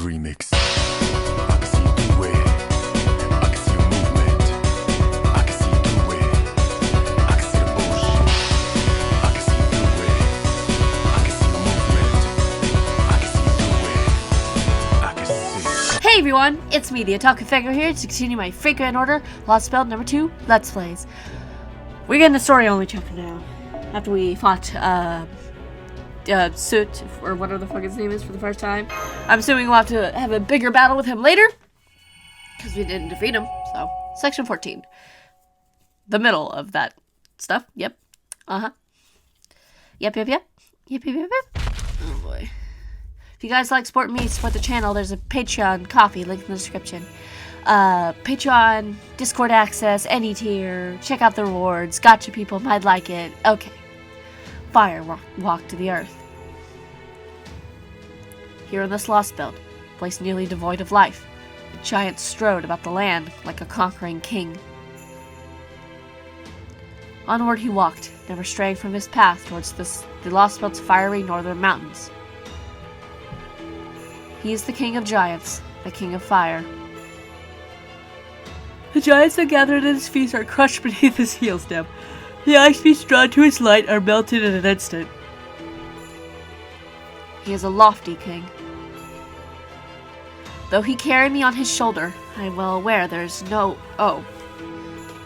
Remix. I can see through it. I can see your movement. I can see through it. I can see the bullshit. I can see through it. I can see your movement. I can see through it. I can see. Hey everyone, it's me, the Otaku Figure here, to continue my frequent order, Lostbelt number 2, Let's Plays. We're getting the story-only chapter now, after we fought, Soot, or whatever the fuck his name is, for the first time. I'm assuming we'll have to have a bigger battle with him later, because we didn't defeat him, so. Section 14. The middle of that stuff, yep. Yep. Oh boy. If you guys like supporting me, support the channel, there's a Patreon coffee link in the description. Patreon, Discord access, any tier, check out the rewards, gotcha people might like it. Okay. Fire walk to the earth. Here in this Lostbelt, a place nearly devoid of life, the giant strode about the land like a conquering king. Onward he walked, never straying from his path towards the Lostbelt's fiery northern mountains. He is the king of giants, the king of fire. The giants that gathered at his feet are crushed beneath his heel stem. The ice beasts drawn to his light are melted in an instant. He is a lofty king. Though he carried me on his shoulder, I am well aware there is no... Oh.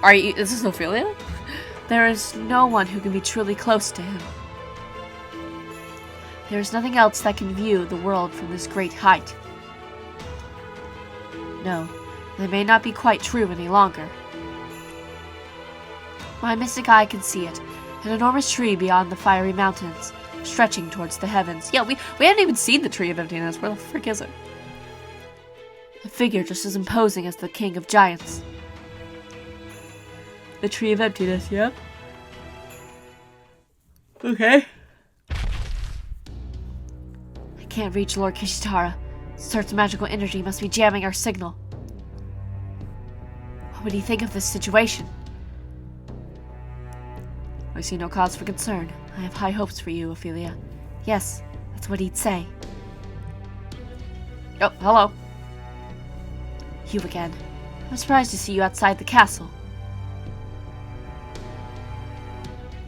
Is this Ophelia? There is no one who can be truly close to him. There is nothing else that can view the world from this great height. No, they may not be quite true any longer. My mystic eye can see it, an enormous tree beyond the fiery mountains, stretching towards the heavens. Yeah, we haven't even seen the Tree of Emptiness. Where the frick is it? A figure just as imposing as the king of giants. The Tree of Emptiness, yeah? Okay. I can't reach Lord Kishitara. Certain magical energy must be jamming our signal. What would he think of this situation? I see no cause for concern. I have high hopes for you, Ophelia. Yes, that's what he'd say. Oh, hello. You again. I'm surprised to see you outside the castle.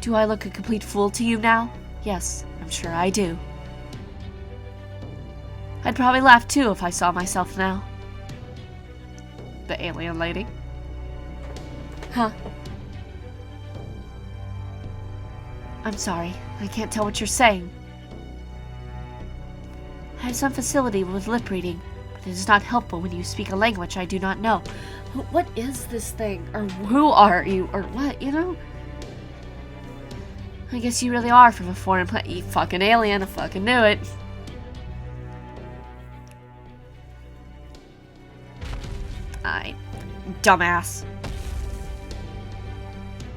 Do I look a complete fool to you now? Yes, I'm sure I do. I'd probably laugh too if I saw myself now. The alien lady. Huh. I'm sorry, I can't tell what you're saying. I have some facility with lip reading, but it is not helpful when you speak a language I do not know. What is this thing? Or who are you? Or what, you know? I guess you really are from a foreign planet. You fucking alien, I fucking knew it. Dumbass.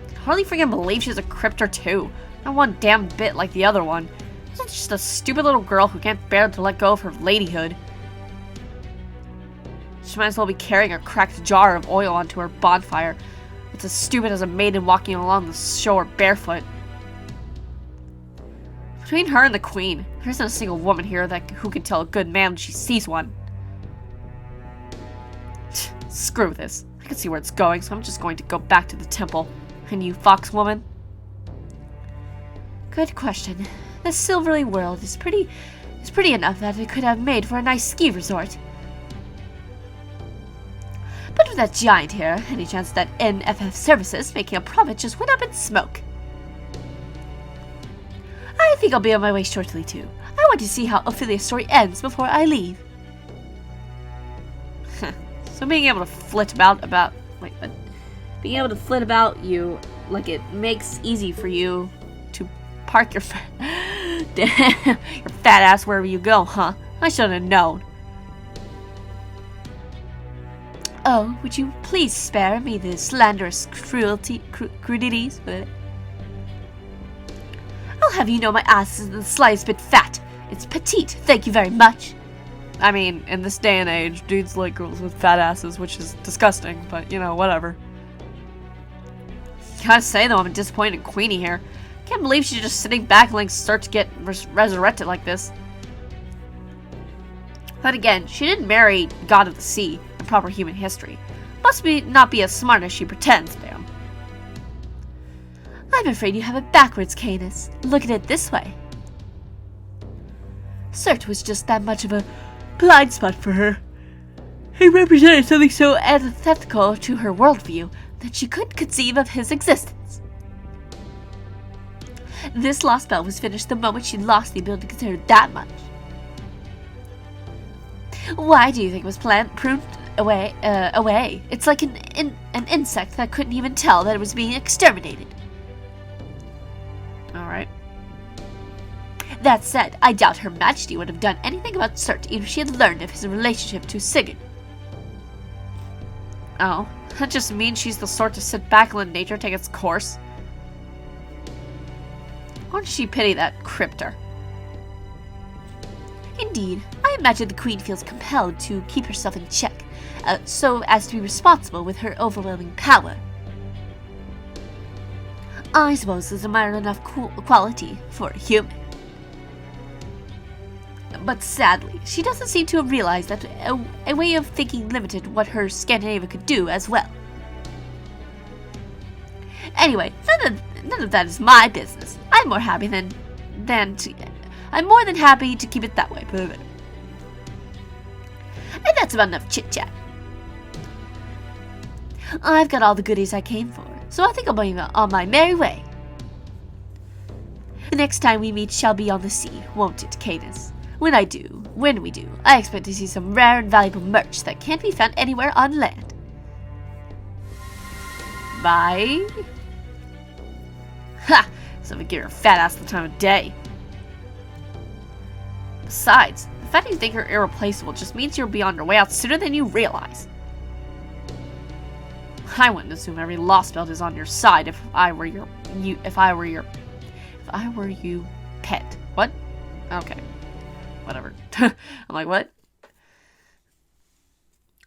I hardly freaking believe she's a cryptor too. Not one damn bit like the other one. She's just a stupid little girl who can't bear to let go of her ladyhood. She might as well be carrying a cracked jar of oil onto her bonfire. It's as stupid as a maiden walking along the shore barefoot. Between her and the queen, there isn't a single woman here who can tell a good man when she sees one. Screw this. I can see where it's going, so I'm just going to go back to the temple. And you, fox woman? Good question. This silvery world is pretty enough that it could have made for a nice ski resort. But with that giant here, any chance that NFF services making a profit just went up in smoke. I think I'll be on my way shortly too. I want to see how Ophelia's story ends before I leave. So being able to flit about being able to flit about you, like it makes easy for you to park your your fat ass wherever you go, huh? I should have known. Oh, would you please spare me the slanderous crudities? I'll have you know my ass isn't the slightest bit fat. It's petite, thank you very much. I mean, in this day and age, dudes like girls with fat asses, which is disgusting, but, you know, whatever. Gotta say, though, I'm disappointed in Queenie here. Can't believe she's just sitting back and, like, start to get resurrected like this. But again, she didn't marry God of the Sea in proper human history. Must not be as smart as she pretends, ma'am. I'm afraid you have it backwards, Canis. Look at it this way. Cert was just that much of a blind spot for her. He represented something so antithetical to her worldview that she couldn't conceive of his existence. This Lostbelt was finished the moment she lost the ability to consider that much. Why do you think it was pruned away? It's like an insect that couldn't even tell that it was being exterminated. Alright. That said, I doubt Her Majesty would have done anything about Cert even if she had learned of his relationship to Sigurd. Oh, that just means she's the sort to sit back and let nature take its course. Why does she pity that crypter? Indeed, I imagine the Queen feels compelled to keep herself in check, so as to be responsible with her overwhelming power. I suppose there's a minor enough quality for a human. But sadly, she doesn't seem to have realized that a way of thinking limited what her Scandinavia could do as well. Anyway, none of that is my business. I'm more than happy to keep it that way. And that's about enough chit-chat. I've got all the goodies I came for, so I think I'll be on my merry way. The next time we meet shall be on the sea, won't it, Canis? When we do, I expect to see some rare and valuable merch that can't be found anywhere on land. Bye. Ha! Something give her fat ass the time of day. Besides, the fact that you think you're irreplaceable just means you'll be on your way out sooner than you realize. I wouldn't assume every Lostbelt is on your side if I were you pet. What? Okay. Whatever. I'm like, what?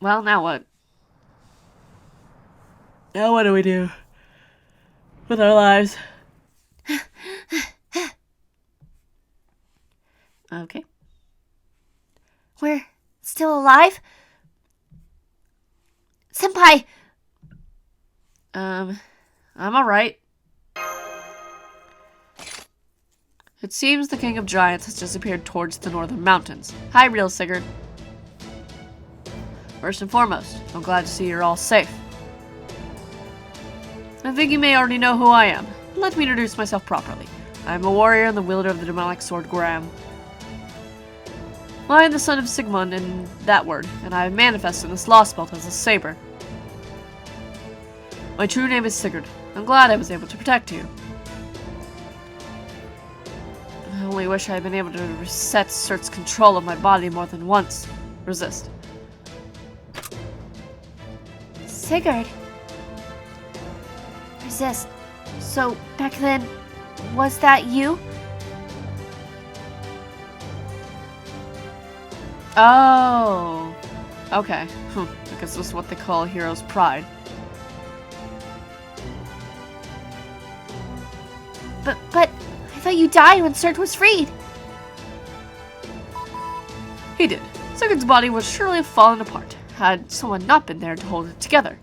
Well, now what? Now what do we do with our lives? Okay. We're still alive? Senpai! I'm alright. It seems the King of Giants has disappeared towards the northern mountains. Hi, real Sigurd. First and foremost, I'm glad to see you're all safe. I think you may already know who I am. Let me introduce myself properly. I am a warrior and the wielder of the demonic sword Graham. I am the son of Sigmund in that word, and I have manifested this Lostbelt as a saber. My true name is Sigurd. I'm glad I was able to protect you. I only wish I had been able to reset Cert's control of my body more than once. Resist. Sigurd? Resist. So, back then, was that you? Oh. Okay. I guess this is what they call a hero's pride. But, I thought you died when Cert was freed. He did. Sigurd's body would surely have fallen apart, had someone not been there to hold it together.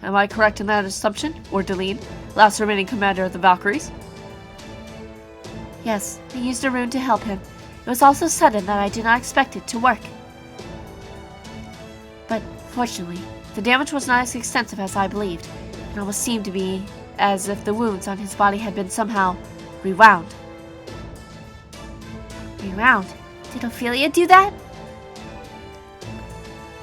Am I correct in that assumption, Ordeline, last remaining commander of the Valkyries? Yes, I used a rune to help him. It was also sudden that I did not expect it to work. But, fortunately, the damage was not as extensive as I believed. It almost seemed to be as if the wounds on his body had been somehow rewound. Rewound? Did Ophelia do that?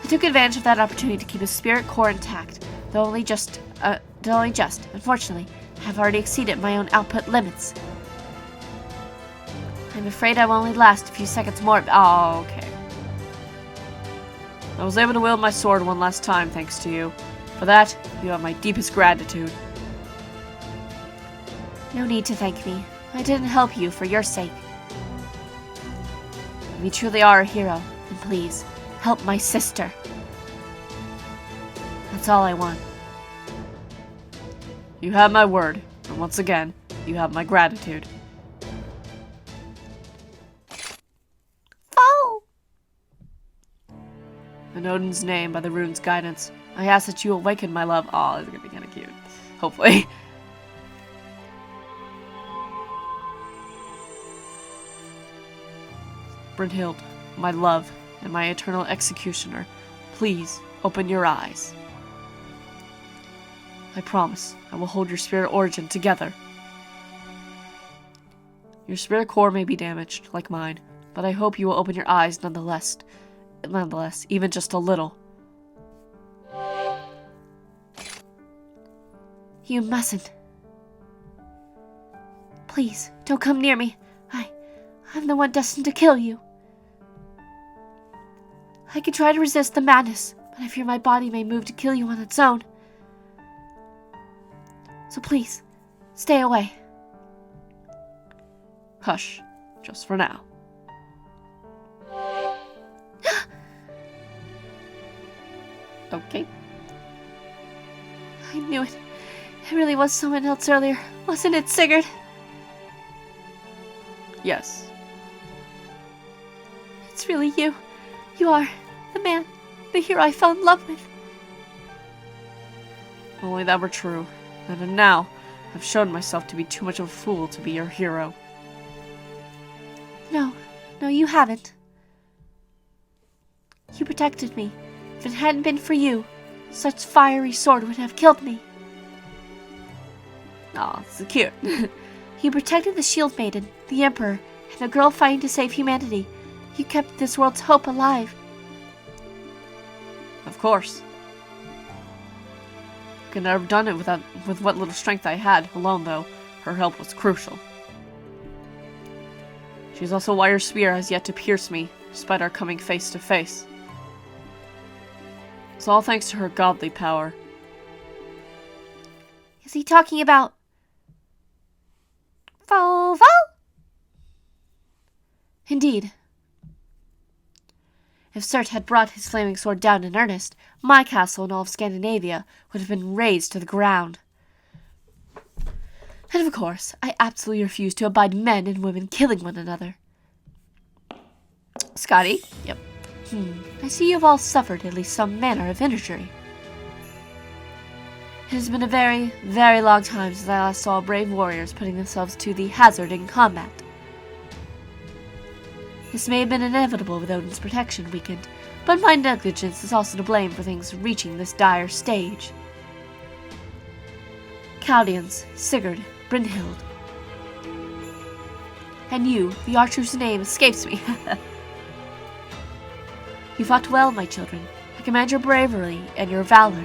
I took advantage of that opportunity to keep his spirit core intact, though only just, unfortunately, I have already exceeded my own output limits. I'm afraid I will only last a few seconds more. Oh, okay. I was able to wield my sword one last time thanks to you. For that, you have my deepest gratitude. No need to thank me. I didn't help you for your sake. If you truly are a hero, then please, help my sister. That's all I want. You have my word, and once again, you have my gratitude. In Odin's name, by the rune's guidance, I ask that you awaken my love. Aw, this is gonna be kind of cute. Hopefully. Brynhild, my love, and my eternal executioner, please open your eyes. I promise I will hold your spirit origin together. Your spirit core may be damaged, like mine, but I hope you will open your eyes nonetheless, even just a little. You mustn't. Please, don't come near me. I'm the one destined to kill you. I can try to resist the madness, but I fear my body may move to kill you on its own. So please, stay away. Hush, just for now. Okay. I knew it. It really was someone else earlier, wasn't it, Sigurd? Yes. It's really you. You are the man, the hero I fell in love with. Only that were true. And now, I've shown myself to be too much of a fool to be your hero. No, you haven't. You protected me. If it hadn't been for you, such fiery sword would have killed me. Aw, this is cute. You protected the Shield Maiden, the Emperor, and a girl fighting to save humanity. You kept this world's hope alive. Of course. I could never have done it with what little strength I had alone, though. Her help was crucial. She's also why your spear has yet to pierce me, despite our coming face to face. It's all thanks to her godly power. Is he talking about Volvo? Indeed. If Surt had brought his flaming sword down in earnest, my castle and all of Scandinavia would have been razed to the ground. And of course, I absolutely refuse to abide men and women killing one another. Scotty? Yep. I see you have all suffered at least some manner of injury. It has been a very, very long time since I last saw brave warriors putting themselves to the hazard in combat. This may have been inevitable with Odin's protection weakened, but my negligence is also to blame for things reaching this dire stage. Chaldeans, Sigurd, Brynhild. And you, the archer whose name escapes me. You fought well, my children. I commend your bravery and your valor.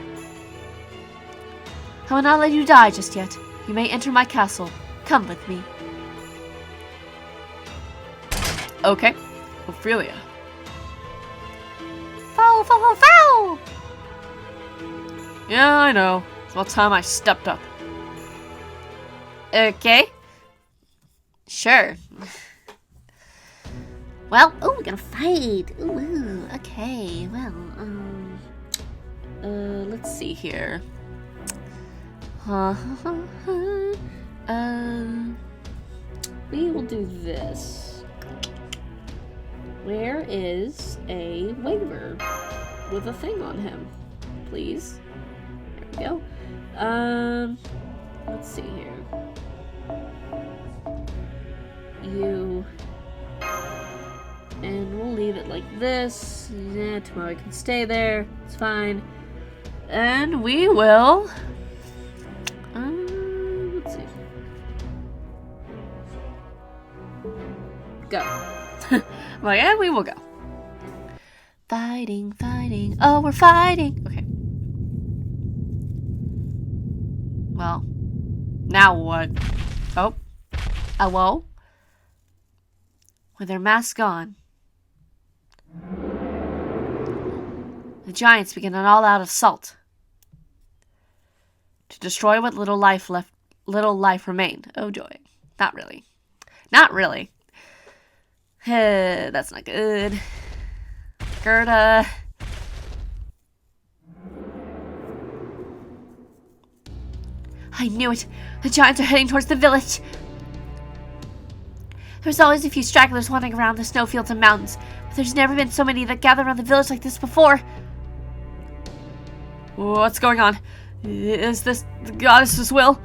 I will not let you die just yet. You may enter my castle. Come with me. Okay. Ophelia. Foul, foul, foul! Yeah, I know. It's about time I stepped up. Okay. Sure. Well, we're gonna fight. Ooh, okay. Well, let's see here. We will do this. Where is a waiver with a thing on him? Please. There we go. Let's see here. You. And we'll leave it like this. Yeah, tomorrow I can stay there. It's fine. And we will... let's see. Go. I'm like, yeah, we will go. Fighting, fighting. Oh, we're fighting. Okay. Well, now what? Oh. Hello? With their masks gone, the giants begin an all-out assault to destroy what little life remained. Oh joy. Not really. Not really. That's not good. Gerda. I knew it. The giants are heading towards the village. There's always a few stragglers wandering around the snowfields and mountains, but there's never been so many that gather around the village like this before. What's going on? Is this the goddess's will?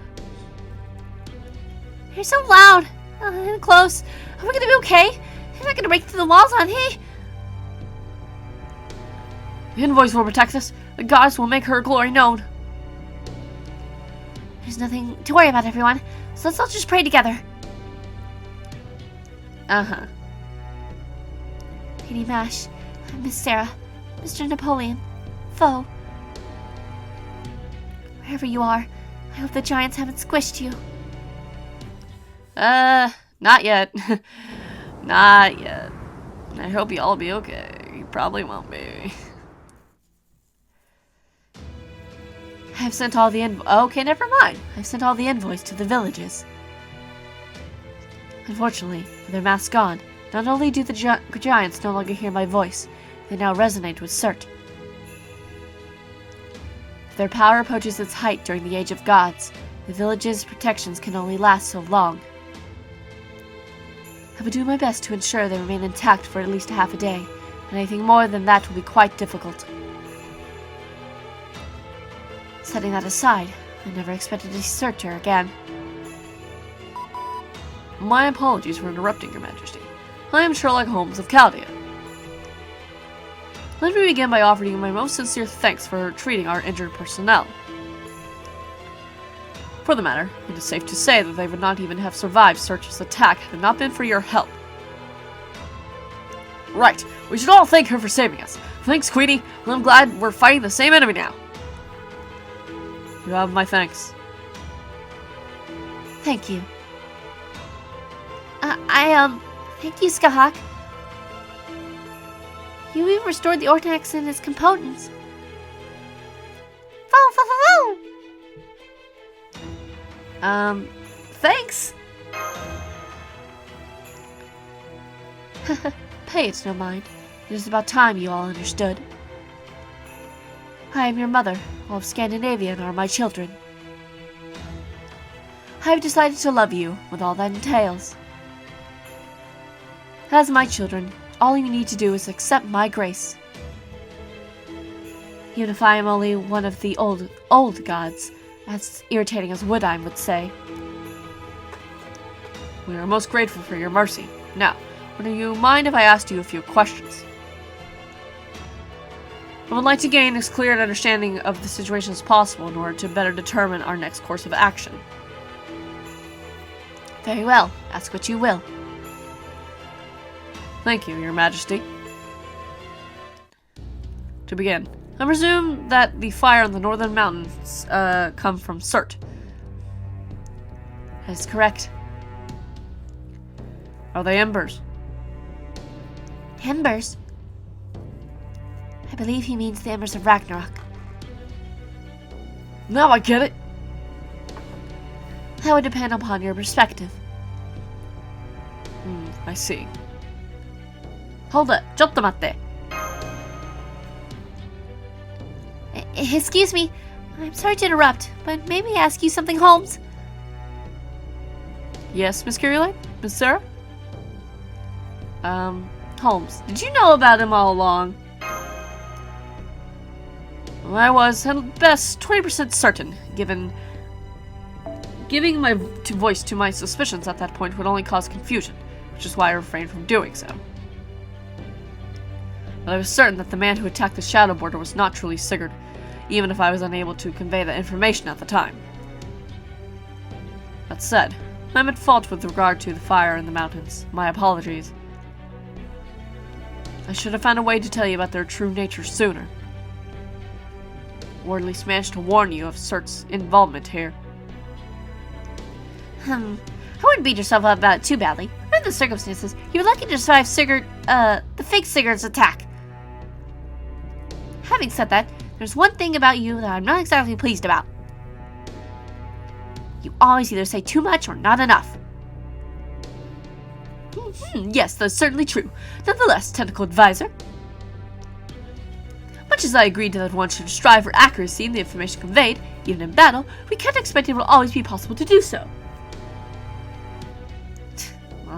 You're so loud and close. Are we gonna be okay? You're not gonna break through the walls, aren't he? The invoice will protect us. The goddess will make her glory known. There's nothing to worry about, everyone. So let's all just pray together. Uh-huh. Lady Mash, Miss Sarah, Mr. Napoleon, Foe. Wherever you are, I hope the giants haven't squished you. Not yet. Not yet. I hope you all be okay. You probably won't be. I've sent all the okay, never mind. I've sent all the envoys to the villages. Unfortunately, with their masks gone, not only do the giants no longer hear my voice, they now resonate with Surt. If their power approaches its height during the Age of Gods, the village's protections can only last so long. I will do my best to ensure they remain intact for at least half a day, and anything more than that will be quite difficult. Setting that aside, I never expected to see Surt again. My apologies for interrupting, Your Majesty. I am Sherlock Holmes of Chaldea. Let me begin by offering you my most sincere thanks for treating our injured personnel. For the matter, it is safe to say that they would not even have survived Surt's attack had it not been for your help. Right, we should all thank her for saving us. Thanks, Queenie. I'm glad we're fighting the same enemy now. You have my thanks. Thank you. Thank you, Skahak. You even restored the Ortax and its components. Thanks? Pay it no mind. It is about time you all understood. I am your mother. All of Scandinavia are my children. I have decided to love you, with all that entails. As my children, all you need to do is accept my grace. Even if I am only one of the old gods, as irritating as Woodheim would say. We are most grateful for your mercy. Now, would you mind if I asked you a few questions? I would like to gain as clear an understanding of the situation as possible in order to better determine our next course of action. Very well. Ask what you will. Thank you, Your Majesty. To begin, I presume that the fire in the northern mountains come from Surt. That is correct. Are they embers? Embers? I believe he means the embers of Ragnarok. Now I get it. That would depend upon your perspective. I see. Hold up, ちょっと待って. Excuse me, I'm sorry to interrupt, but may we ask you something, Holmes? Yes, Miss Curulay? Miss Sarah? Holmes, did you know about him all along? Well, I was, at best, 20% certain, giving my voice to my suspicions at that point would only cause confusion, which is why I refrained from doing so. But I was certain that the man who attacked the Shadow Border was not truly Sigurd, even if I was unable to convey that information at the time. That said, I'm at fault with regard to the fire in the mountains. My apologies. I should have found a way to tell you about their true nature sooner. Or at least managed to warn you of Surt's involvement here. I wouldn't beat yourself up about it too badly. Under the circumstances, you were lucky to survive the fake Sigurd's attack. Having said that, there's one thing about you that I'm not exactly pleased about. You always either say too much or not enough. Yes, that's certainly true. Nonetheless, technical advisor. Much as I agreed that one should strive for accuracy in the information conveyed, even in battle, we can't expect it will always be possible to do so.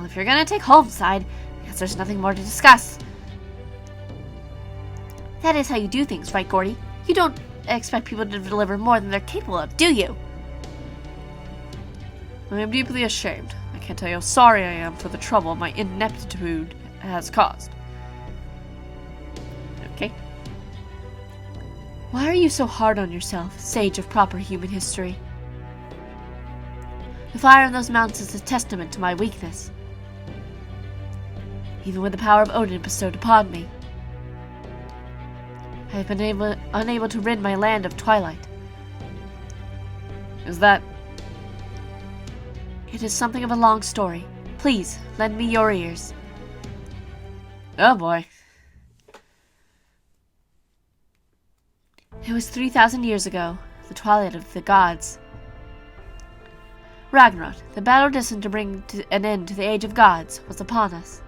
Well, if you're gonna take Holmes' side, I guess there's nothing more to discuss. That is how you do things, right, Gordy? You don't expect people to deliver more than they're capable of, do you? I am deeply ashamed. I can't tell you how sorry I am for the trouble my ineptitude has caused. Okay. Why are you so hard on yourself, sage of proper human history? The fire in those mountains is a testament to my weakness. Even with the power of Odin bestowed upon me, I have been unable to rid my land of twilight. Is that... It is something of a long story. Please, lend me your ears. Oh boy. It was 3,000 years ago, the twilight of the gods. Ragnarok, the battle destined to bring an end to the age of gods, was upon us.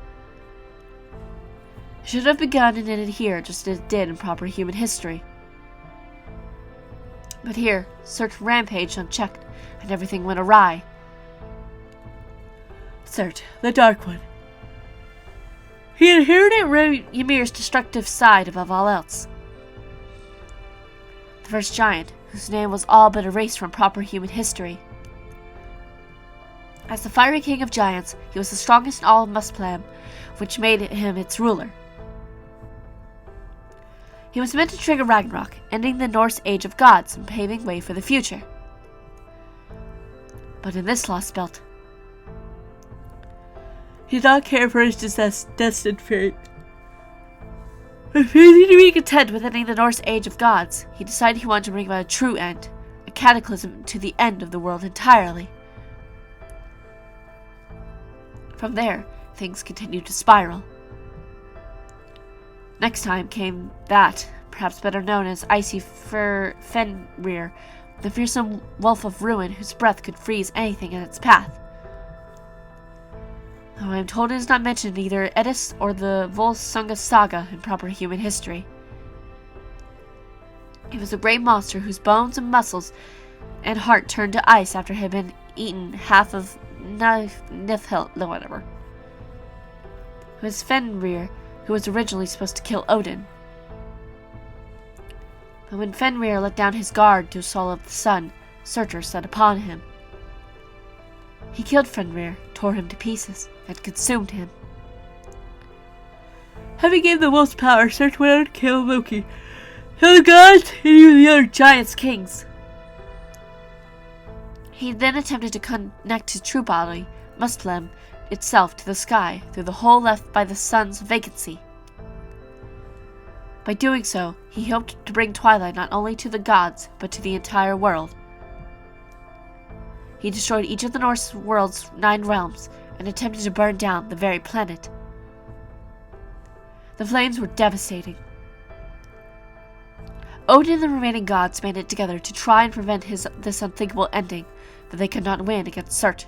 It should have begun and ended here just as it did in proper human history. But here, Surt rampaged unchecked, and everything went awry. Surt, the Dark One. He inherited Ymir's destructive side above all else. The first giant, whose name was all but erased from proper human history. As the fiery king of giants, he was the strongest in all of Muspelheim, which made him its ruler. He was meant to trigger Ragnarok, ending the Norse age of gods and paving way for the future. But in this Lostbelt, he did not care for his destined fate. Refusing to be content with ending the Norse age of gods, he decided he wanted to bring about a true end, a cataclysm to the end of the world entirely. From there, things continued to spiral. Next time came that, perhaps better known as Icy Fenrir, the fearsome wolf of ruin whose breath could freeze anything in its path. Though I am told it is not mentioned in either Edis or the Volsunga saga in proper human history. It was a great monster whose bones and muscles and heart turned to ice after it had been eaten half of Niflheim, whatever. It was Fenrir who was originally supposed to kill Odin. But when Fenrir let down his guard to Soul of the Sun, Surtur set upon him. He killed Fenrir, tore him to pieces, and consumed him. Having gained the most power, Surtur went out to kill Loki, kill the gods, and even the other giants' kings. He then attempted to connect his true body, Muspelheim, itself to the sky through the hole left by the sun's vacancy. By doing so, he hoped to bring twilight not only to the gods, but to the entire world. He destroyed each of the Norse world's 9 realms and attempted to burn down the very planet. The flames were devastating. Odin and the remaining gods banded together to try and prevent this unthinkable ending, but they could not win against Surt.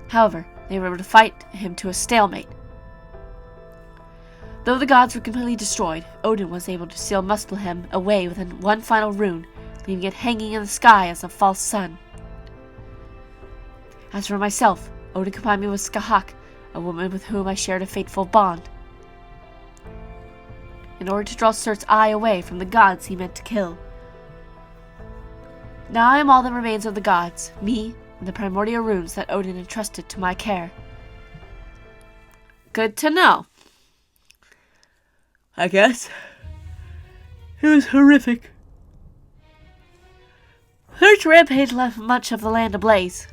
However, they were able to fight him to a stalemate. Though the gods were completely destroyed, Odin was able to seal Muspelheim away with one final rune, leaving it hanging in the sky as a false sun. As for myself, Odin combined me with Skahak, a woman with whom I shared a fateful bond. In order to draw Surt's eye away from the gods he meant to kill. Now I am all that remains of the gods, me, and the primordial runes that Odin entrusted to my care. Good to know. I guess. It was horrific. Surt's rampage left much of the land ablaze.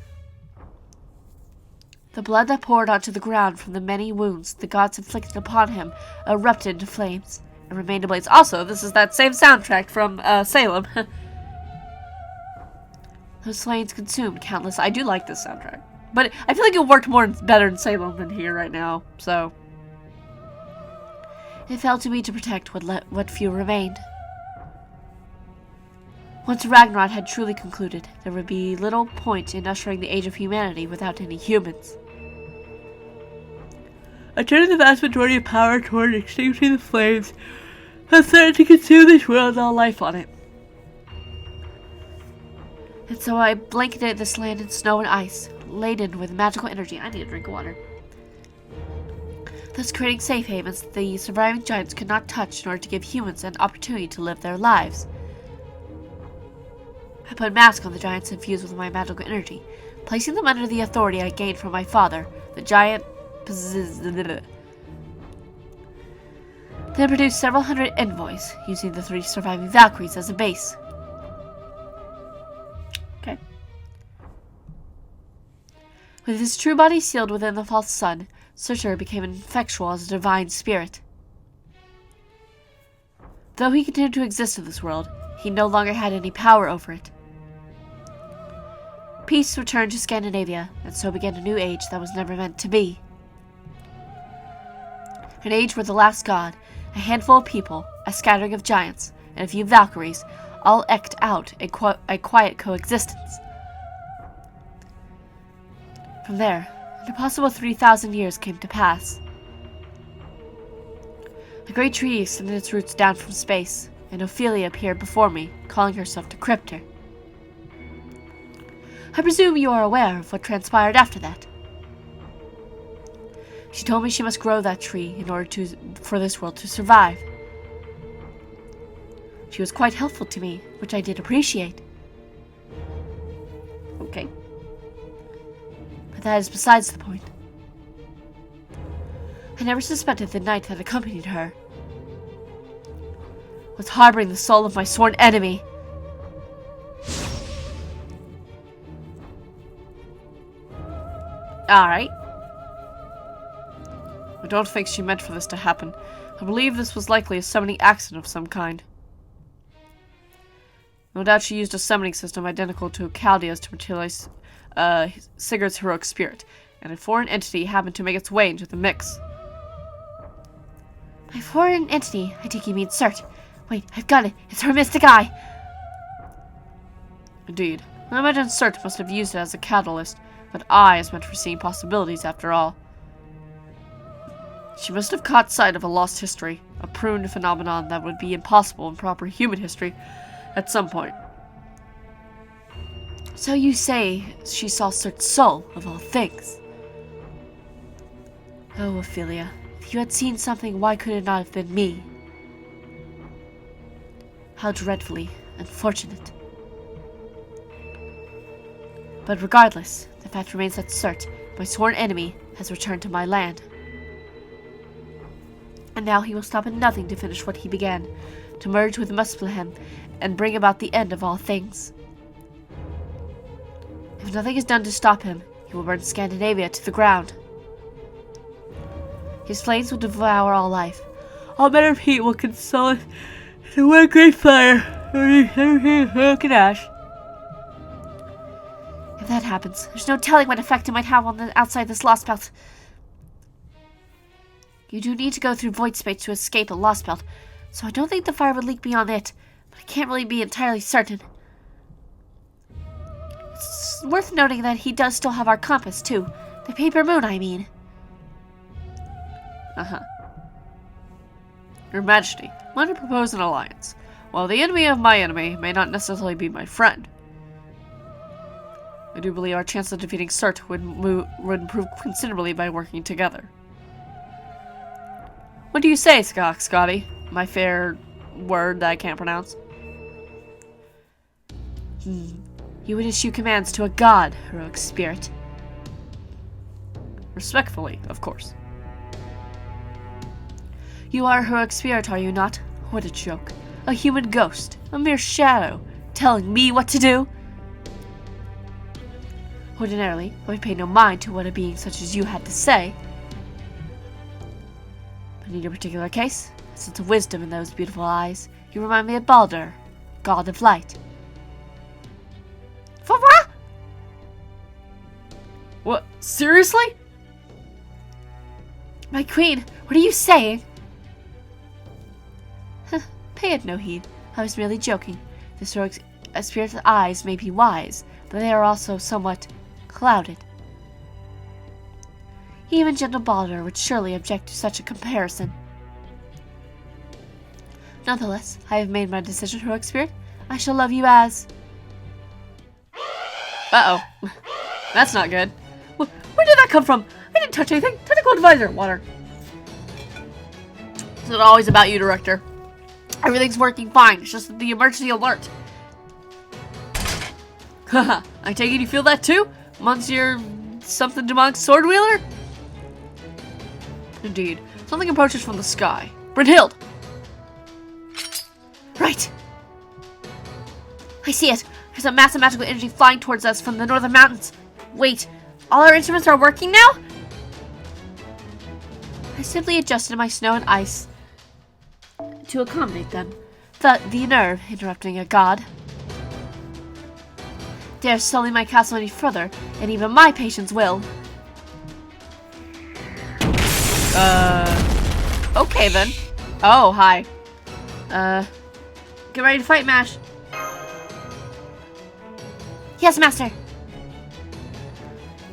The blood that poured onto the ground from the many wounds the gods inflicted upon him erupted into flames and remained ablaze. Also, this is that same soundtrack from Salem. Those flames consumed countless. I do like this soundtrack, but I feel like it worked better in Salem than here right now. So it fell to me to protect what few remained. Once Ragnarok had truly concluded, there would be little point in ushering the age of humanity without any humans. I turned the vast majority of power toward extinguishing the flames that threatened to consume this world and all life on it. And so I blanketed this land in snow and ice, laden with magical energy. I need a drink of water. Thus creating safe havens that the surviving giants could not touch in order to give humans an opportunity to live their lives. I put a mask on the giants infused with my magical energy, placing them under the authority I gained from my father, the giant. Then produced several hundred envoys, using the 3 surviving Valkyries as a base. Okay. With his true body sealed within the false sun, Surtur became effectual as a divine spirit. Though he continued to exist in this world, he no longer had any power over it. Peace returned to Scandinavia, and so began a new age that was never meant to be. An age where the last god, a handful of people, a scattering of giants, and a few Valkyries all eked out a quiet coexistence. From there, an impossible 3,000 years came to pass. A great tree extended its roots down from space, and Ophelia appeared before me, calling herself Decryptor. I presume you are aware of what transpired after that. She told me she must grow that tree in order for this world to survive. She was quite helpful to me, which I did appreciate. Okay. But that is besides the point. I never suspected the knight that accompanied her was harboring the soul of my sworn enemy. Alright. I don't think she meant for this to happen. I believe this was likely a summoning accident of some kind. No doubt she used a summoning system identical to Chaldea's to materialize Sigurd's heroic spirit, and a foreign entity happened to make its way into the mix. By foreign entity, I think you mean Surt. Wait, I've got it. It's her mystic eye. Indeed. I imagine Surt must have used it as a catalyst, but eye is meant for seeing possibilities after all. She must have caught sight of a lost history, a pruned phenomenon that would be impossible in proper human history at some point. So you say she saw Surt's soul, of all things. Oh, Ophelia, if you had seen something, why could it not have been me? How dreadfully unfortunate. But regardless, the fact remains that Surt, my sworn enemy, has returned to my land. And now he will stop at nothing to finish what he began, to merge with Muspelheim and bring about the end of all things. If nothing is done to stop him, he will burn Scandinavia to the ground. His flames will devour all life. All manner of heat will console it into one great fire. Everything ash. If that happens, there's no telling what effect it might have on the outside this Lostbelt. You do need to go through void space to escape a Lostbelt, so I don't think the fire would leak beyond it, but I can't really be entirely certain. It's worth noting that he does still have our compass, too. The paper moon, I mean. Your Majesty, I want to propose an alliance. While the enemy of my enemy may not necessarily be my friend, I do believe our chance of defeating Surt would improve considerably by working together. What do you say, Scotty? My fair word that I can't pronounce. You would issue commands to a god, heroic spirit. Respectfully, of course. You are a heroic spirit, are you not? What a joke. A human ghost, a mere shadow, telling me what to do? Ordinarily, I would pay no mind to what a being such as you had to say. But in your particular case, a sense of wisdom in those beautiful eyes, you remind me of Baldur, god of light. For what? What? Seriously? My queen, what are you saying? Pay it no heed. I was merely joking. This heroic spirit's eyes may be wise, but they are also somewhat clouded. Even gentle Baldur would surely object to such a comparison. Nonetheless, I have made my decision, heroic spirit. I shall love you as... Uh-oh. That's not good. Where did that come from? I didn't touch anything. Technical advisor. Water. It's not always about you, Director. Everything's working fine. It's just the emergency alert. Haha, I take it you feel that too? Monsieur something demonic sword wielder? Indeed. Something approaches from the sky. Brynhild! Right! I see it! There's a massive magical energy flying towards us from the northern mountains. Wait, all our instruments are working now? I simply adjusted my snow and ice to accommodate them. The nerve interrupting a god. Dare sully my castle any further, and even my patience will. Okay then. Oh, hi. Get ready to fight, Mash. Yes, Master.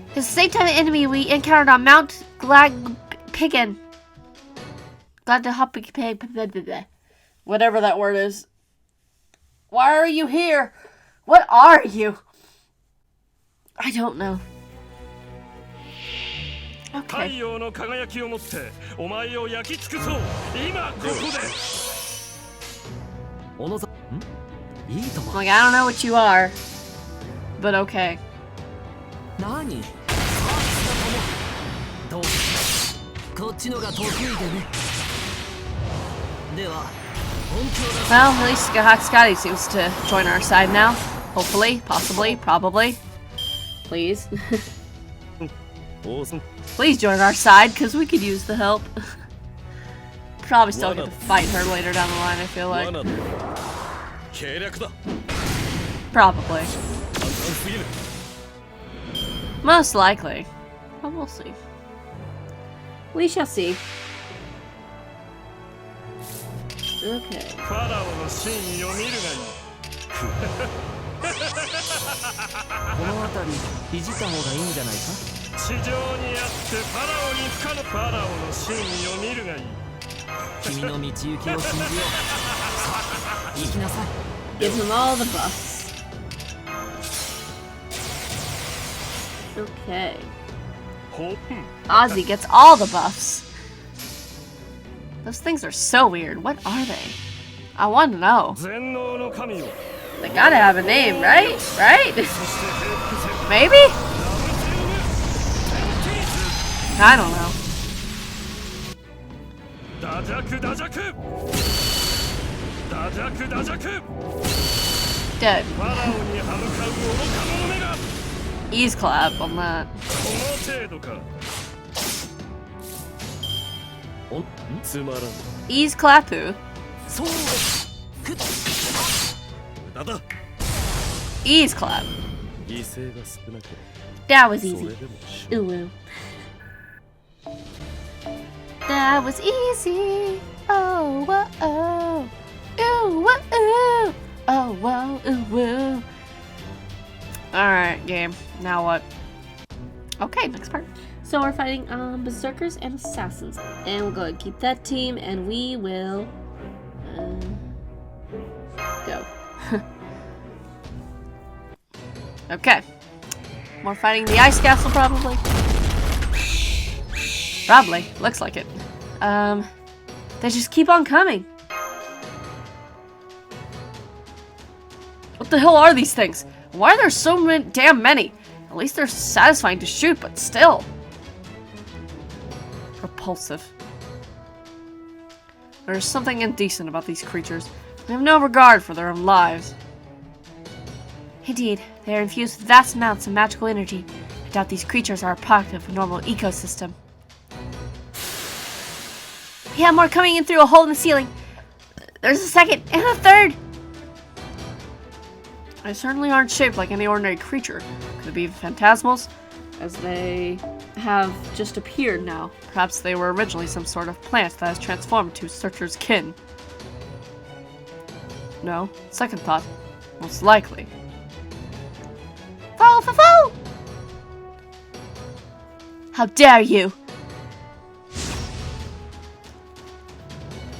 It's the same type of enemy we encountered on Mount Glagpigan. Glad to hop whatever that word is. Why are you here? What are you? I don't know. Okay. Like, I don't know what you are, but okay. Well, at least Scotty seems to join our side now. Hopefully, possibly, probably. Please. Please join our side, because we could use the help. Probably still get to fight her later down the line, I feel like. Probably. Most likely. But we'll see. We shall see. Okay. Give him all the buffs. Okay. Ozzy gets all the buffs. Those things are so weird. What are they? I want to know. They gotta have a name, right? Right? Maybe? I don't know. Dead. Ease clap on that. Ease clapu. Ease clap. That was easy. Ooh. That was easy. Oh, whoa, oh. Ooh, whoa, ooh. Oh, whoa, ooh, whoa. Alright, game. Now what? Okay, next part. So we're fighting berserkers and assassins. And we'll go ahead and keep that team, and we will go. Okay. We're fighting the ice castle, probably. Probably. Looks like it. They just keep on coming. What the hell are these things? Why are there so damn many? At least they're satisfying to shoot, but still. Repulsive. There's something indecent about these creatures. They have no regard for their own lives. Indeed, they are infused with vast amounts of magical energy. I doubt these creatures are a product of a normal ecosystem. We have more coming in through a hole in the ceiling. There's a second and a third. They certainly aren't shaped like any ordinary creature. Could it be phantasmals? As they have just appeared now. Perhaps they were originally some sort of plant that has transformed to Searcher's kin. No, second thought. Most likely. Foul for foul! How dare you!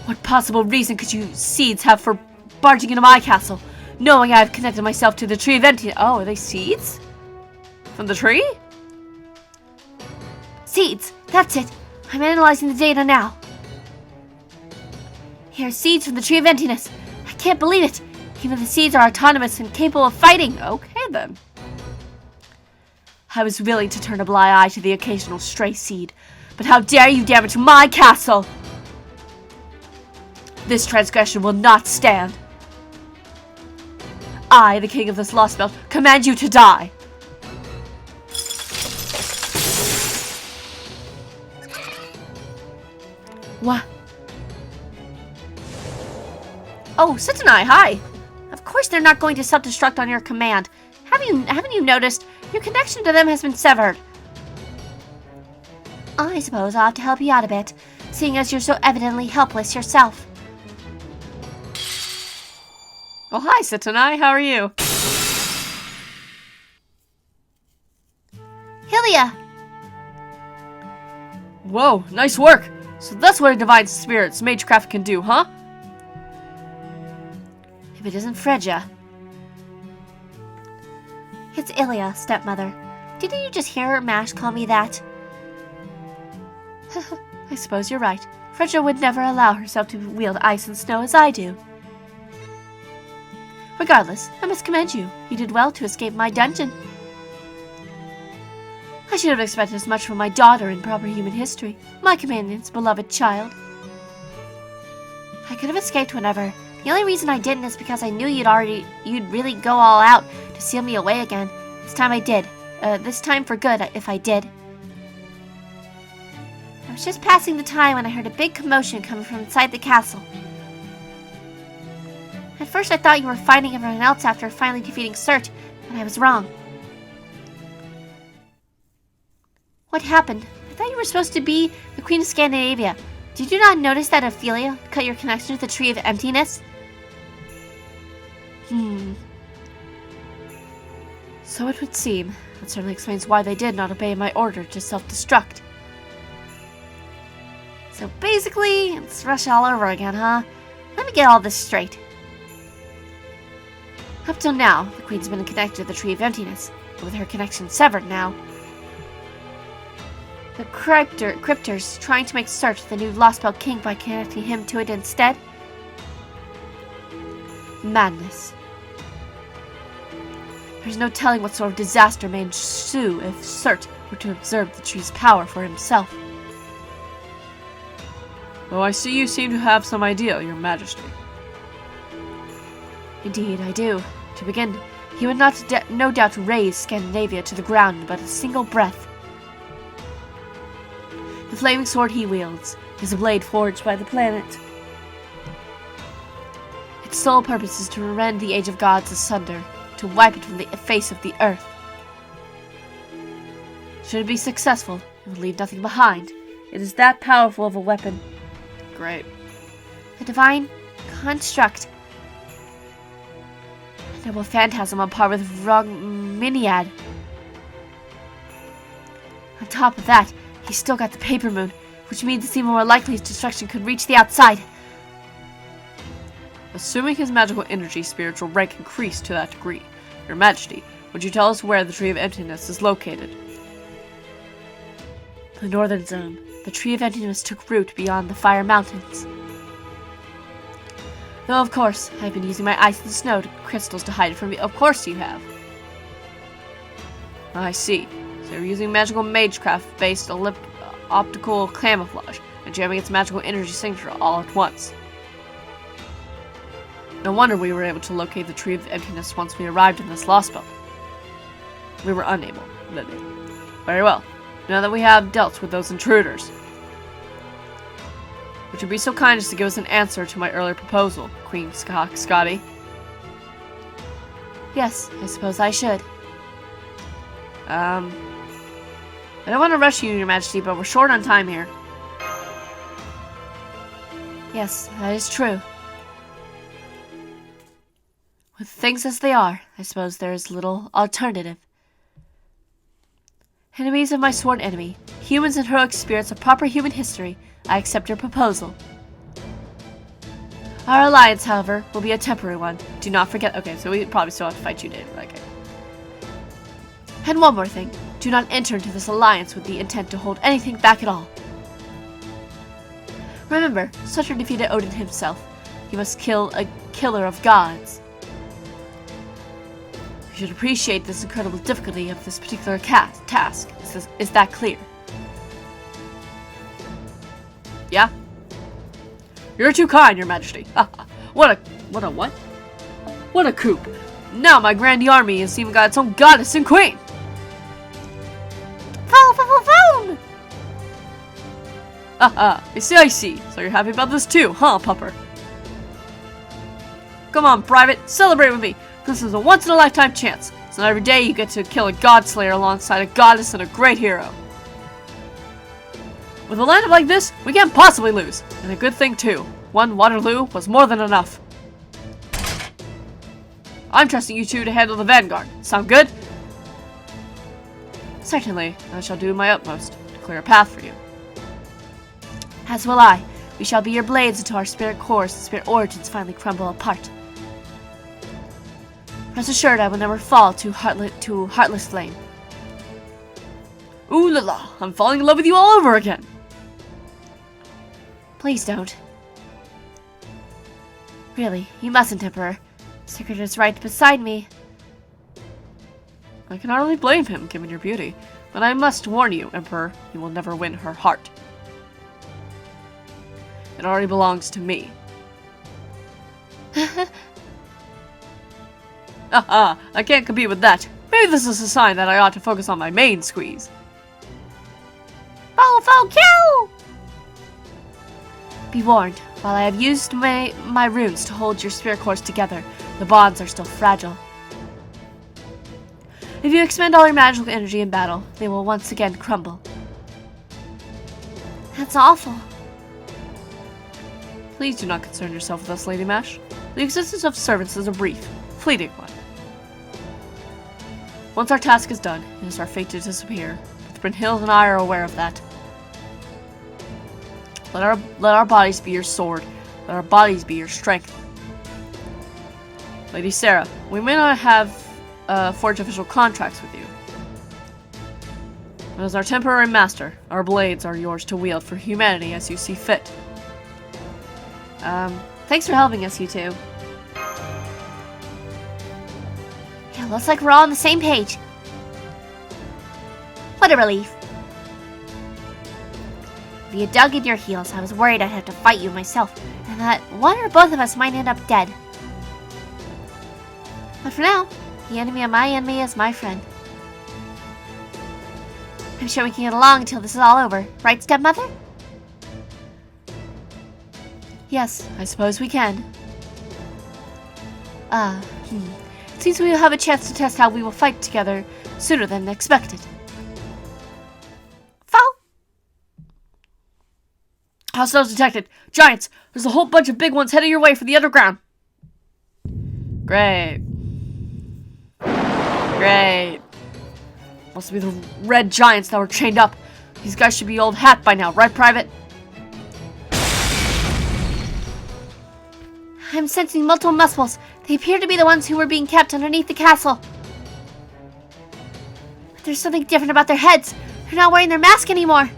What possible reason could you seeds have for barging into my castle, knowing I have connected myself to the tree of entity? Oh, are they seeds? From the tree? Seeds! That's it! I'm analyzing the data now. Here are seeds from the Tree of Emptiness. I can't believe it! Even the seeds are autonomous and capable of fighting. Okay, then. I was willing to turn a blind eye to the occasional stray seed, but how dare you damage my castle! This transgression will not stand. I, the king of this Lostbelt, command you to die. What? Oh, Sitanai, hi! Of course they're not going to self-destruct on your command. Haven't you noticed? Your connection to them has been severed. I suppose I'll have to help you out a bit, seeing as you're so evidently helpless yourself. Well, hi, Sitanai, how are you? Hylia! Whoa, nice work! So that's what a divine spirit's magecraft can do, huh? If it isn't Phrygia. It's Ilia, stepmother. Didn't you just hear Mash call me that? I suppose you're right. Phrygia would never allow herself to wield ice and snow as I do. Regardless, I must commend you. You did well to escape my dungeon. I should have expected as much from my daughter in proper human history, my companion's beloved child. I could have escaped whenever. The only reason I didn't is because I knew you'd really go all out to seal me away again. This time I did. This time for good, if I did. I was just passing the time when I heard a big commotion coming from inside the castle. At first I thought you were fighting everyone else after finally defeating Surt, but I was wrong. What happened? I thought you were supposed to be the Queen of Scandinavia. Did you not notice that Ophelia cut your connection to the Tree of Emptiness? So it would seem. That certainly explains why they did not obey my order to self-destruct. So basically, it's Russia all over again, huh? Let me get all this straight. Up till now, the Queen's been connected to the Tree of Emptiness, but with her connection severed now. The Cryptors trying to make Surt the new Lostbelt king by connecting him to it instead? Madness. There's no telling what sort of disaster may ensue if Surt were to observe the tree's power for himself. Oh, I see you seem to have some idea, Your Majesty. Indeed, I do. To begin, he would no doubt raze Scandinavia to the ground in but a single breath. The flaming sword he wields is a blade forged by the planet. Its sole purpose is to rend the Age of Gods asunder, to wipe it from the face of the earth. Should it be successful, it will leave nothing behind. It is that powerful of a weapon. Great. A divine construct. A noble phantasm on par with Ragnarok. On top of that, he's still got the paper moon, which means it's even more likely his destruction could reach the outside. Assuming his magical energy spiritual rank increased to that degree, Your Majesty, would you tell us where the Tree of Emptiness is located? The northern zone. The Tree of Emptiness took root beyond the Fire Mountains. Though, of course, I've been using my ice and snow crystals to hide it from you. Of course you have. I see. So you're using magical magecraft-based optical camouflage and jamming its magical energy signature all at once. No wonder we were able to locate the Tree of Emptiness once we arrived in this Lostbelt. We were unable. Very well. Now that we have dealt with those intruders, would you be so kind as to give us an answer to my earlier proposal, Queen Scotty? Yes, I suppose I should. I don't want to rush you, Your Majesty, but we're short on time here. Yes, that is true. With things as they are, I suppose there is little alternative. Enemies of my sworn enemy, humans and heroic spirits of proper human history, I accept your proposal. Our alliance, however, will be a temporary one. Do not forget. Okay, so we probably still have to fight you, David. Okay. And one more thing. Do not enter into this alliance with the intent to hold anything back at all. Remember, Surtur defeated Odin himself. You must kill a killer of gods. You should appreciate this incredible difficulty of this particular task. Is that clear? Yeah? You're too kind, Your Majesty. What a what? What a coup. Now my grand army has even got its own goddess and queen. Phone! I see. So you're happy about this too, huh, Pupper? Come on, Private, celebrate with me. This is a once-in-a-lifetime chance. So every day you get to kill a god slayer alongside a goddess and a great hero. With a lineup like this, we can't possibly lose. And a good thing too. One Waterloo was more than enough. I'm trusting you two to handle the vanguard. Sound good? Certainly, I shall do my utmost to clear a path for you. As will I. We shall be your blades until our spirit cores and spirit origins finally crumble apart. Rest assured, I will never fall to heartless flame. Ooh la la! I'm falling in love with you all over again. Please don't. Really, you mustn't, Emperor. Sigurd is right beside me. I can hardly blame him, given your beauty. But I must warn you, Emperor, you will never win her heart. It already belongs to me. I can't compete with that. Maybe this is a sign that I ought to focus on my main squeeze. Phone kill! Be warned, while I have used my runes to hold your spirit cores together, the bonds are still fragile. If you expend all your magical energy in battle, they will once again crumble. That's awful. Please do not concern yourself with us, Lady Mash. The existence of servants is a brief, fleeting one. Once our task is done, it is our fate to disappear. Both Brynhild and I are aware of that. Let our bodies be your sword. Let our bodies be your strength. Lady Sarah, we may not have forged official contracts with you. But as our temporary master, our blades are yours to wield for humanity as you see fit. Thanks for helping us, you two. Yeah, looks like we're all on the same page. What a relief. If you dug in your heels, I was worried I'd have to fight you myself, and that one or both of us might end up dead. But for now, the enemy of my enemy is my friend. I'm sure we can get along until this is all over, right, stepmother? Yes, I suppose we can. Seems we will have a chance to test how we will fight together sooner than expected. Foul! Hostiles detected. Giants! There's a whole bunch of big ones heading your way from the underground. Great. Must be the red giants that were chained up. These guys should be old hat by now, right, Private? I'm sensing multiple muscles. They appear to be the ones who were being kept underneath the castle. But there's something different about their heads. They're not wearing their mask anymore.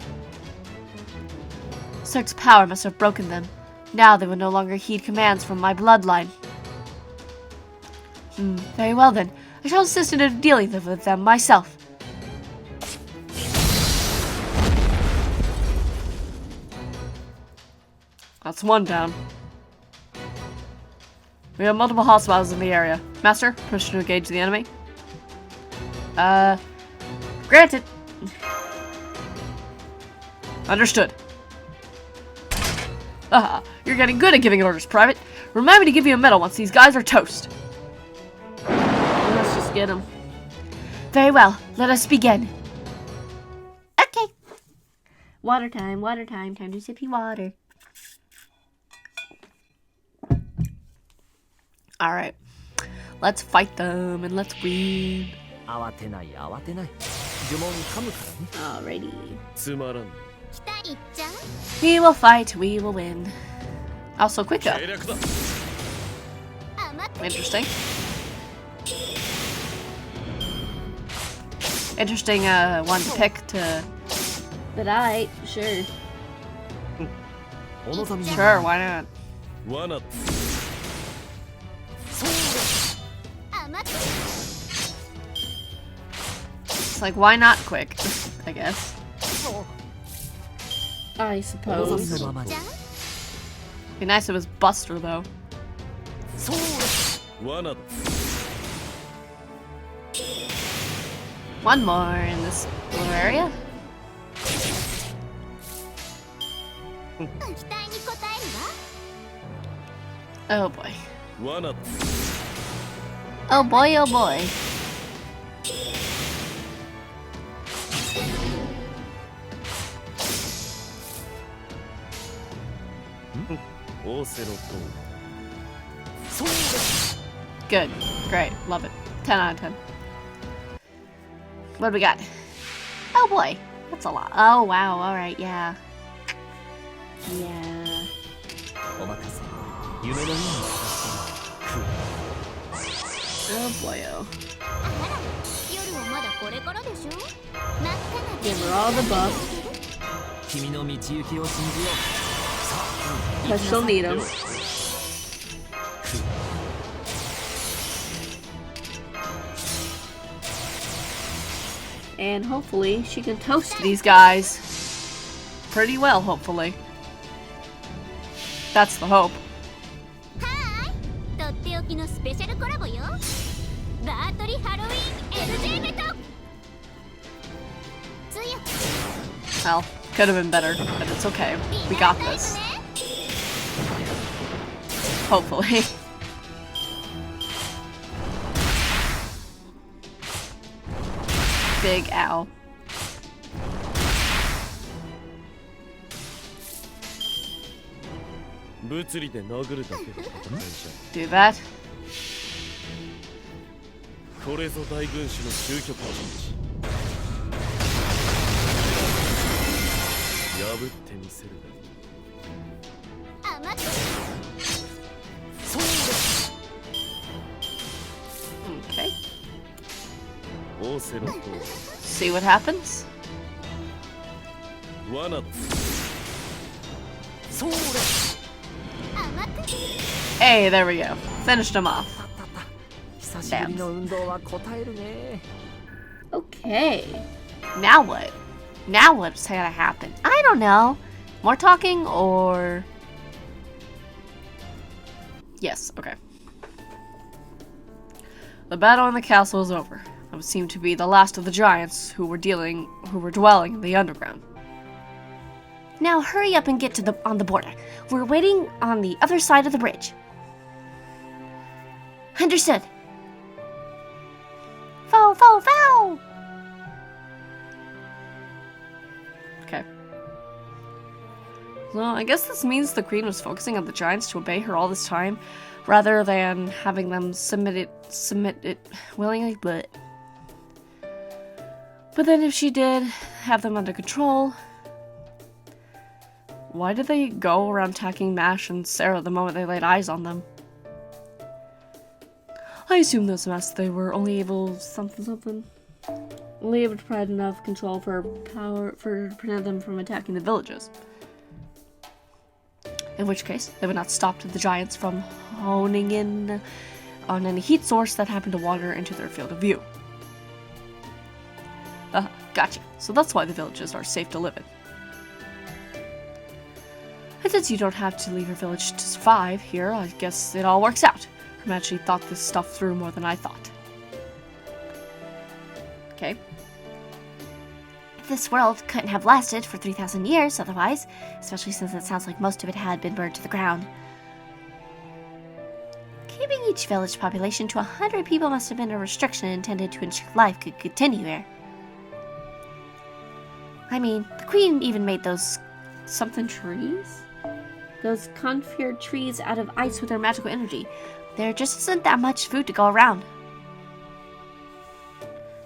Surt's power must have broken them. Now they will no longer heed commands from my bloodline. Very well then. I shall assist in dealing with them myself. That's one down. We have multiple hostiles in the area. Master, permission to engage the enemy? Granted. Understood. You're getting good at giving orders, Private. Remind me to give you a medal once these guys are toast. Let's just get them. Very well, let us begin. Okay. Water time, time to sippy water. Alright. Let's fight them and let's win. Alrighty. We will fight, we will win. Also, quick up. Interesting. interesting one to pick to. But sure. お望み Sure, why not? 罠 It's like, why not quick? I guess. I お望み suppose. のままに Be nice if it was Buster though. 罠 One more in this blue area. 期待に応え Oh boy. 罠 Oh boy, oh boy. オーセロッ Good. Great. Love it. 10 out of 10. What do we got? Oh boy. That's a lot. Oh wow. Alright, yeah. Yeah. お任せ夢のように暮らしてる Oh boy, oh. 夜はまだこれからでしょ。真っ赤な Give her all the buff. 君の道行きを信じようさあ Because she'll need them. And hopefully she can toast these guys pretty well, hopefully. That's the hope. はーい。とっておきのスペシャルコラボよ。バートリハロウィン LJ ベト。つや。 Well, could have been better, but it's okay. We got this. Hopefully. Big ow. Do that. これぞ大軍師の究極の陣地破ってみせる甘く。 Okay. オーセロット See what happens. 罠 甘く。 Hey, there we go. Finished him off. 久しぶりの運動は応えるね Okay. Now what? Now what's gonna happen? I don't know. More talking or... Yes, okay. The battle in the castle is over. It would seem to be the last of the giants who were dwelling in the underground. Now hurry up and get to on the border. We're waiting on the other side of the bridge. Understood. Foul, foul, foul! Okay. So I guess this means the queen was focusing on the giants to obey her all this time, rather than having them submit it willingly, but then if she did have them under control, why did they go around attacking Mash and Sarah the moment they laid eyes on them? I assume those masks they were only able only able to provide enough control to prevent them from attacking the villages. In which case, they would not stop the giants from honing in on any heat source that happened to wander into their field of view. Gotcha. So that's why the villages are safe to live in. And since you don't have to leave your village to survive here, I guess it all works out. I actually thought this stuff through more than I thought. Okay. This world couldn't have lasted for 3,000 years otherwise, especially since it sounds like most of it had been burned to the ground. Keeping each village population to 100 people must have been a restriction intended to ensure life could continue here. I mean, the queen even made those something trees? Those conferred trees out of ice with their magical energy. There just isn't that much food to go around.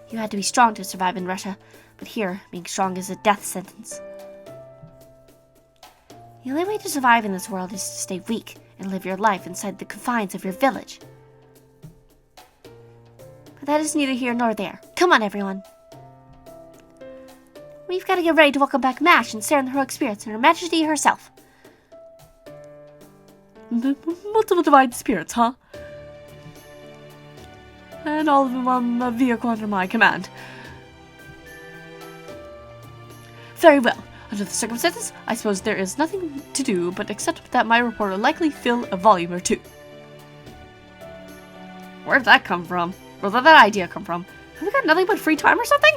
You had to be strong to survive in Russia, but here, being strong is a death sentence. The only way to survive in this world is to stay weak and live your life inside the confines of your village. But that is neither here nor there. Come on, everyone. We've got to get ready to welcome back Mash and Sarah and the heroic spirits and Her Majesty herself. The multiple divine spirits, huh? And all of them on the vehicle under my command. Very well. Under the circumstances, I suppose there is nothing to do but accept that my report will likely fill a volume or two. Where did that come from? Where did that idea come from? Have we got nothing but free time or something?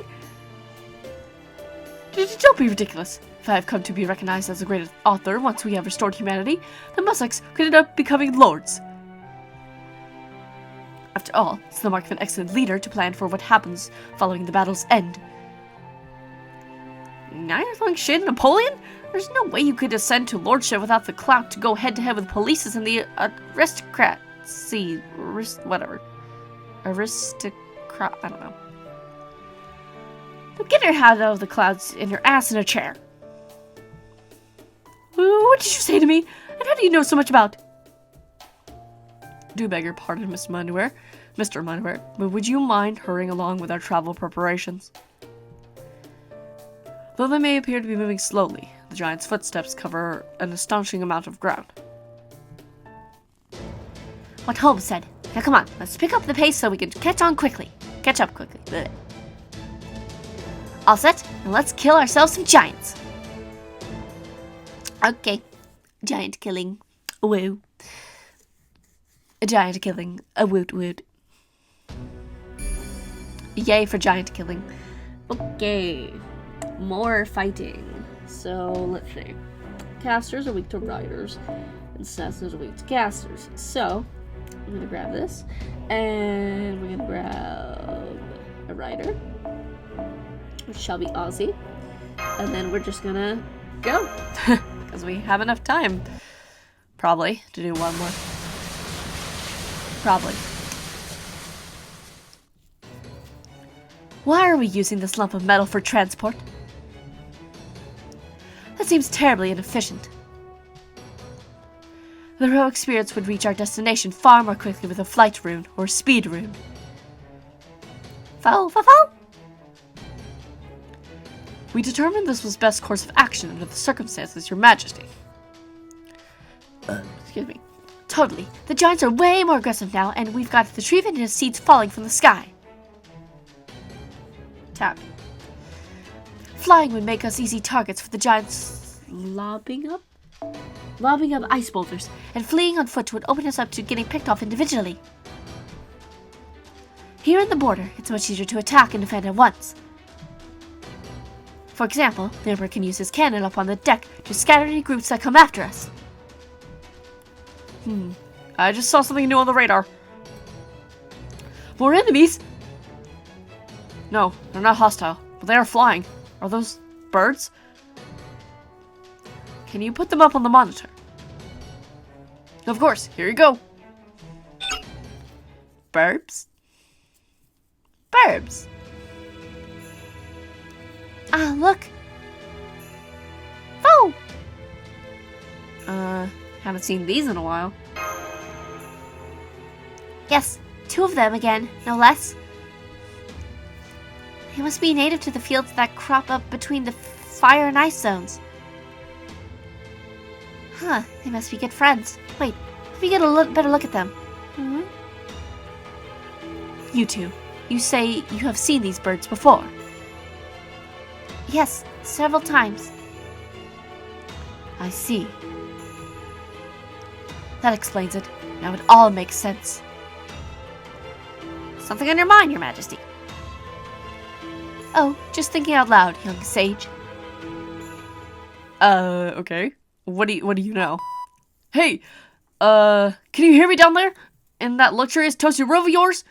Don't be ridiculous. If I have come to be recognized as a great author once we have restored humanity, the Mussaks could end up becoming lords. After all, it's the mark of an excellent leader to plan for what happens following the battle's end. Now you're throwing shade at Napoleon? There's no way you could ascend to lordship without the clout to go head-to-head with polices and the aristocracy. Whatever. Aristocrat. I don't know. Now get your head out of the clouds and your ass in a chair. What did you say to me? And how do you know so much about? Do beg your pardon, Mr. Munware, but would you mind hurrying along with our travel preparations? Though they may appear to be moving slowly, the giant's footsteps cover an astonishing amount of ground. What Holmes said. Now come on, let's pick up the pace so we can catch up quickly. Blech. All set, and let's kill ourselves some giants. Okay. Giant killing. Woo. A giant killing. A woot woot. Yay for giant killing. Okay. More fighting. So, let's see. Casters are weak to riders, and assassins are weak to casters. So, I'm gonna grab this, and we're gonna grab a rider, which shall be Aussie, and then we're just gonna go. Because we have enough time, probably, to do one more. Probably. Why are we using this lump of metal for transport? That seems terribly inefficient. The heroic spirits would reach our destination far more quickly with a flight rune or speed rune. Foul. We determined this was best course of action under the circumstances, Your Majesty. Excuse me. Totally. The giants are way more aggressive now, and we've got the tree and seeds falling from the sky. Tap. Flying would make us easy targets for the giants lobbing up ice boulders, and fleeing on foot would open us up to getting picked off individually. Here in the border, it's much easier to attack and defend at once. For example, the Emperor can use his cannon up on the deck to scatter any groups that come after us. I just saw something new on the radar. More enemies? No, they're not hostile, but they are flying. Are those birds? Can you put them up on the monitor? Of course, here you go. Burbs? Burbs. Ah, look. Oh! Haven't seen these in a while. Yes, 2 of them again, no less. They must be native to the fields that crop up between the fire and ice zones. Huh, they must be good friends. Wait, let me get a better look at them. You two, you say you have seen these birds before? Yes, several times. I see. That explains it. Now it all makes sense. Something on your mind, Your Majesty? Oh, just thinking out loud, young sage. Okay. What do you know? Hey, can you hear me down there? In that luxurious toasty roof of yours?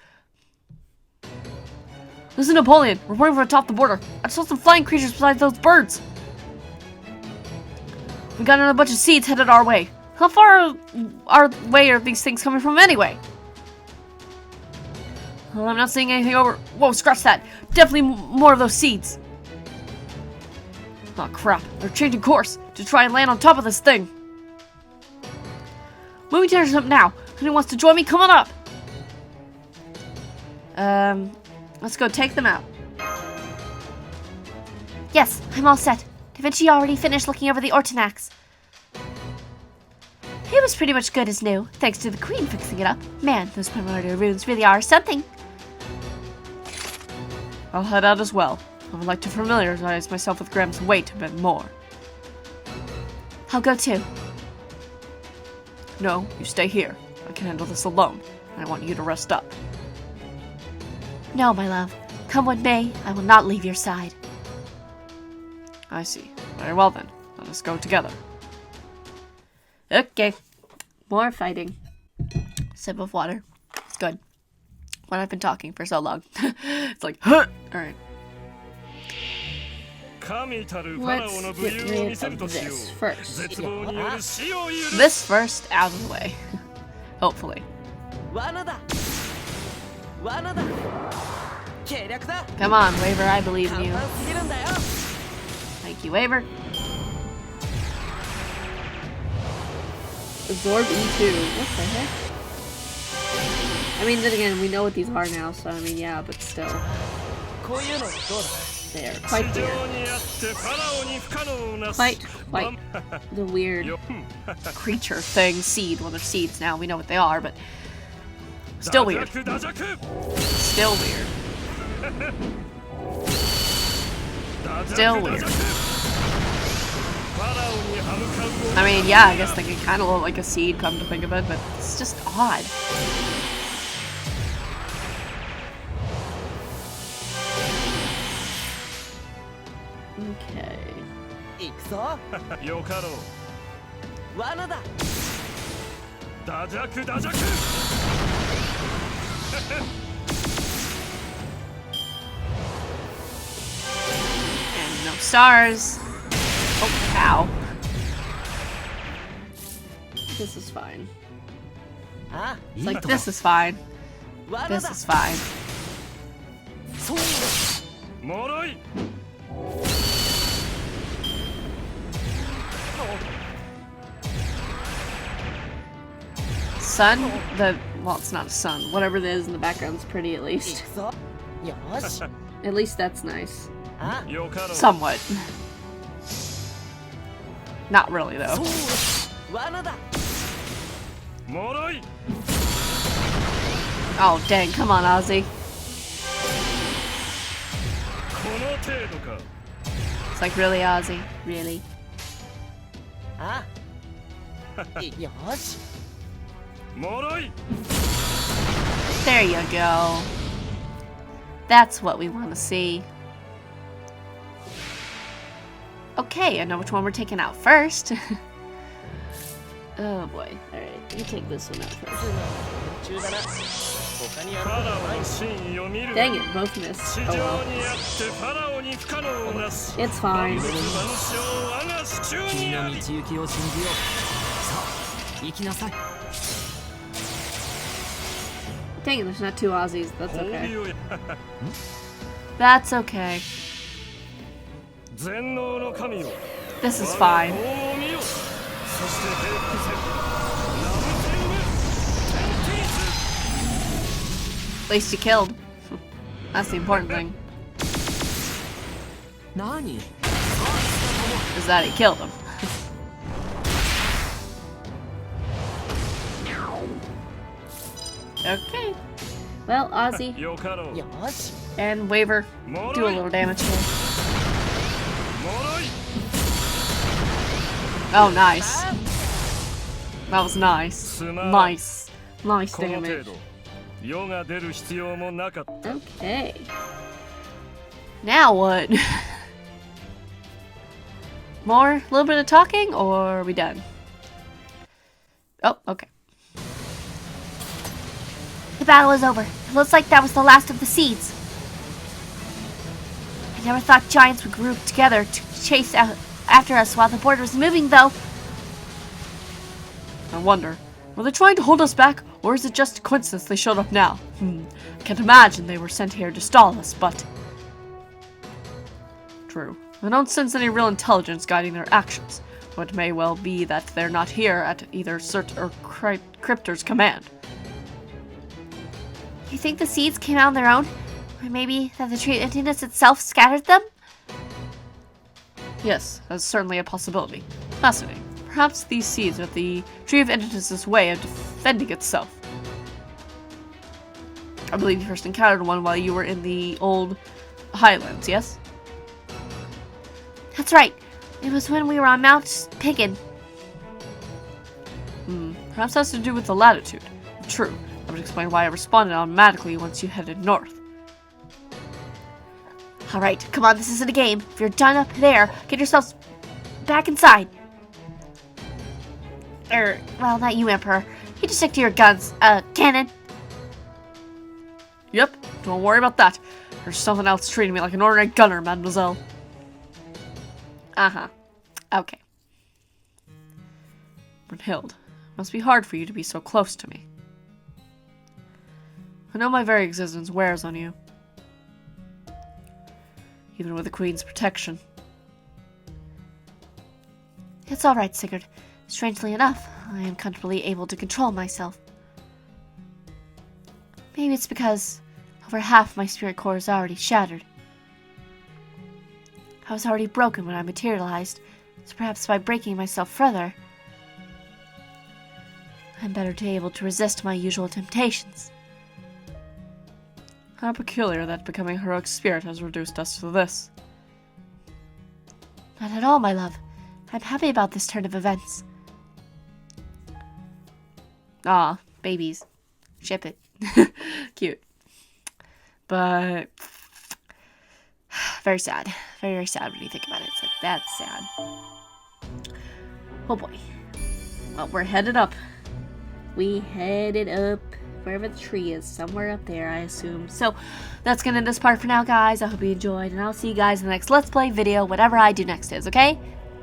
This is Napoleon, reporting from atop the border. I saw some flying creatures beside those birds. We got another bunch of seeds headed our way. How far away are these things coming from anyway? Well, I'm not seeing anything over... Whoa, scratch that. Definitely more of those seeds. Oh, crap. They're changing course to try and land on top of this thing. Moving to up now. Anyone wants to join me? Come on up. Let's go take them out. Yes, I'm all set. Da Vinci already finished looking over the Ortonax. It was pretty much good as new, thanks to the Queen fixing it up. Man, those primordial runes really are something. I'll head out as well. I would like to familiarize myself with Graham's weight a bit more. I'll go too. No, you stay here. I can handle this alone. I want you to rest up. No, my love. Come what may, I will not leave your side. I see. Very well then. Let us go together. Okay. More fighting. Sip of water. It's good. When I've been talking for so long. It's like, huh! Alright. Let's get rid of this first. This first out of the way. Hopefully. Come on, Waver, I believe in you. Thank you, Waver. Absorb E2. What the heck? I mean, then again, we know what these are now, so I mean, yeah, but still. They are quite weird. Quite the weird Creature thing, seed. Well, they're seeds now. We know what they are, but still weird. Still weird. Still weird. I mean, yeah, I guess they can kind of look like a seed, come to think of it, but it's just odd. Okay. And no stars. Oh, cow. This is fine. It's like, this is fine. This is fine. Sun? Well, it's not a sun. Whatever it is in the background's pretty at least. At least that's nice. Somewhat. Not really, though. Oh, dang. Come on, Ozzy. It's like, really, Ozzy? Really? There you go. That's what we want to see. Okay, I know which one we're taking out first. Oh boy. Alright, you take this one out first. Dang it, both missed. Oh well. It's fine. Dang it, there's not two Aussies. That's okay. That's okay. This is fine. At least you killed. That's the important thing. Is that he killed him. Okay. Well, Ozzy and Waver do a little damage here. Oh, nice. That was nice. Nice. Nice damage. Okay. Now what? More? A little bit of talking, or are we done? Oh, okay. The battle is over. It looks like that was the last of the seeds. I never thought giants would group together to chase after us while the board was moving, though. I wonder, were they trying to hold us back, or is it just a coincidence they showed up now? I can't imagine they were sent here to stall us, but... True. I don't sense any real intelligence guiding their actions, but it may well be that they're not here at either Cert or Cryptor's command. You think the seeds came out on their own? Or maybe that the tree emptiness itself scattered them? Yes, that's certainly a possibility. Fascinating. Perhaps these seeds are the Tree of Entity's way of defending itself. I believe you first encountered one while you were in the old highlands, yes? That's right. It was when we were on Mount Piggin. Perhaps that's to do with the latitude. True. That would explain why I responded automatically once you headed north. Alright, come on, this isn't a game. If you're done up there, get yourselves back inside. Well, not you, Emperor. You just stick to your guns. Cannon. Yep, don't worry about that. There's something else treating me like an ordinary gunner, mademoiselle. Uh-huh. Okay. Brunhilde, it must be hard for you to be so close to me. I know my very existence wears on you. Even with the Queen's protection. It's alright, Sigurd. Strangely enough, I am comfortably able to control myself. Maybe it's because over half my spirit core is already shattered. I was already broken when I materialized, so perhaps by breaking myself further, I'm better able to resist my usual temptations. How peculiar that becoming heroic spirit has reduced us to this. Not at all, my love. I'm happy about this turn of events. Ah, babies. Ship it. Cute. But Very sad. Very, very sad when you think about it. It's like, that's sad. oh boy. Well, we're headed up. We headed up wherever the tree is, somewhere up there, I assume. So that's gonna end this part for now, guys. I hope you enjoyed, and I'll see you guys in the next Let's Play video, whatever I do next is, okay?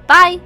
Bye!